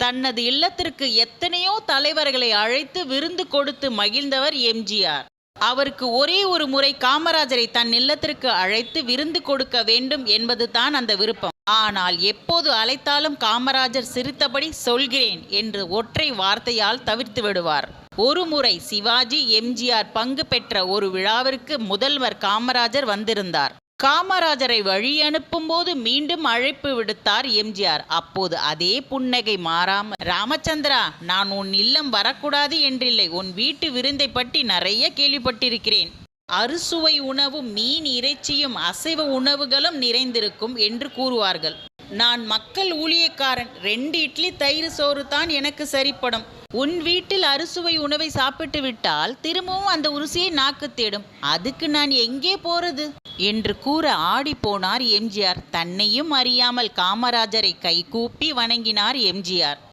தனது இல்லத்திற்கு எத்தனையோ தலைவர்களை அழைத்து விருந்து கொடுத்து மகிழ்ந்தவர் எம்ஜிஆர். அவருக்கு ஒரே ஒரு முறை காமராஜரை தன் இல்லத்திற்கு அழைத்து விருந்து கொடுக்க வேண்டும் என்பதுதான் அந்த விருப்பம். ஆனால் எப்போது அழைத்தாலும் காமராஜர் சிரித்தபடி சொல்கிறேன் என்று ஒற்றை வார்த்தையால் தவிர்த்து விடுவார். ஒருமுறை சிவாஜி எம்ஜிஆர் பங்கு பெற்ற ஒரு விழாவிற்கு முதல்வர் காமராஜர் வந்திருந்தார். காமராஜரை வழி அனுப்பும் போது மீண்டும் அழைப்பு விடுத்தார் எம்ஜிஆர். அப்போது அதே புன்னகை மாறாமல், ராமச்சந்திரா, நான் உன் இல்லம் வரக்கூடாது என்றில்லை, உன் வீட்டு விருந்தை பற்றி நிறைய கேள்விப்பட்டிருக்கிறேன். அறுசுவை உணவும் மீன் இறைச்சியும் அசைவ உணவுகளும் நிறைந்திருக்கும் என்று கூறுவார்கள். நான் மக்கள் ஊழியக்காரன், 2 இட்லி தயிர் சோறு தான் எனக்கு சரிப்படும். உன் வீட்டில் அறுசுவை உணவை சாப்பிட்டு விட்டால் திரும்பவும் அந்த ருசியை நாக்கு தேடும். அதுக்கு நான் எங்கே போறது என்று கூற ஆடிப்போனார் எம்ஜிஆர். தன்னையும் அறியாமல் காமராஜரை கைகூப்பி வணங்கினார் எம்ஜிஆர்.